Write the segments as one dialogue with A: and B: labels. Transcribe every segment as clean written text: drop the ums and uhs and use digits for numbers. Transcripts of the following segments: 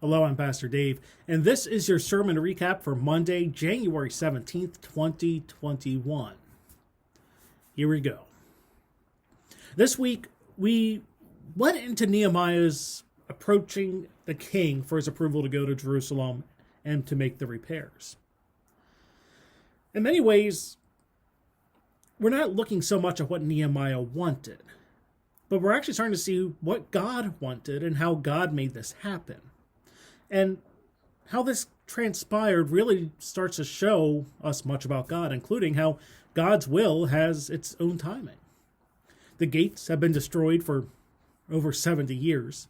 A: Hello, I'm Pastor Dave, and this is your sermon recap for Monday, January 17th, 2021. Here we go. This week, we went into Nehemiah's approaching the king for his approval to go to Jerusalem and to make the repairs. In many ways, we're not looking so much at what Nehemiah wanted, but we're actually starting to see what God wanted and how God made this happen. And how this transpired really starts to show us much about God, including how God's will has its own timing. The gates have been destroyed for over 70 years.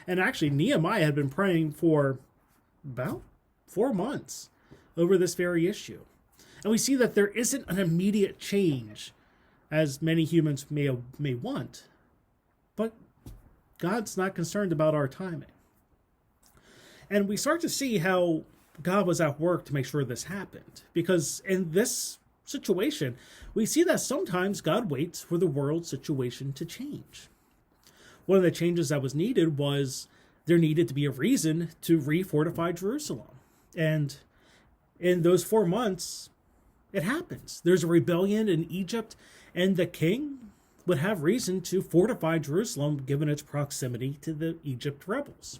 A: And actually, Nehemiah had been praying for about 4 months over this very issue. And we see that there isn't an immediate change, as many humans may want. But God's not concerned about our timing. And we start to see how God was at work to make sure this happened. Because in this situation, we see that sometimes God waits for the world situation to change. One of the changes that was needed was there needed to be a reason to refortify Jerusalem. And in those 4 months, it happens. There's a rebellion in Egypt, and the king would have reason to fortify Jerusalem given its proximity to the Egypt rebels.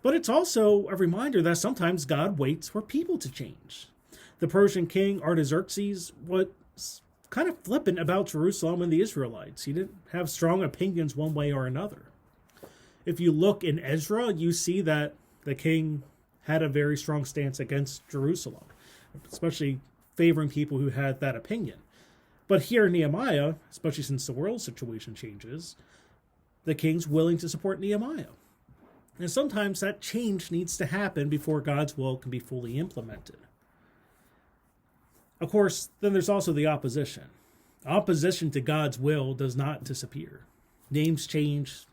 A: But it's also a reminder that sometimes God waits for people to change. The Persian king Artaxerxes was kind of flippant about Jerusalem and the Israelites. He didn't have strong opinions one way or another. If you look in Ezra, you see that the king had a very strong stance against Jerusalem, especially favoring people who had that opinion. But here in Nehemiah, especially since the world situation changes, the king's willing to support Nehemiah. And sometimes that change needs to happen before God's will can be fully implemented. Of course, then there's also the opposition. Opposition to God's will does not disappear. Names change,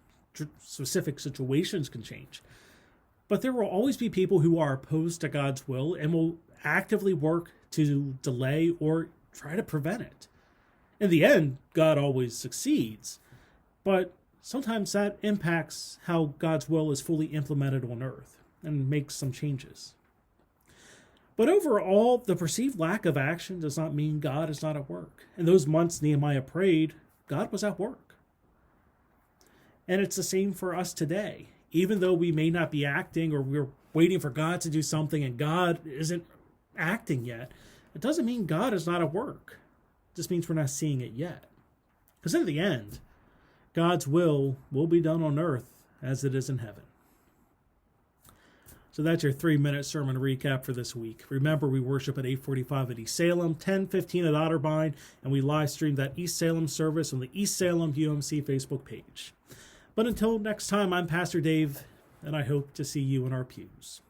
A: specific situations can change. But there will always be people who are opposed to God's will and will actively work to delay or try to prevent it. In the end, God always succeeds, but sometimes that impacts how God's will is fully implemented on earth and makes some changes. But overall, the perceived lack of action does not mean God is not at work. In those months Nehemiah prayed, God was at work. And it's the same for us today. Even though we may not be acting or we're waiting for God to do something and God isn't acting yet, it doesn't mean God is not at work. It just means we're not seeing it yet. Because in the end, God's will be done on earth as it is in heaven. So that's your 3-minute sermon recap for this week. Remember, we worship at 8:45 at East Salem, 10:15 at Otterbein, and we live stream that East Salem service on the East Salem UMC Facebook page. But until next time, I'm Pastor Dave, and I hope to see you in our pews.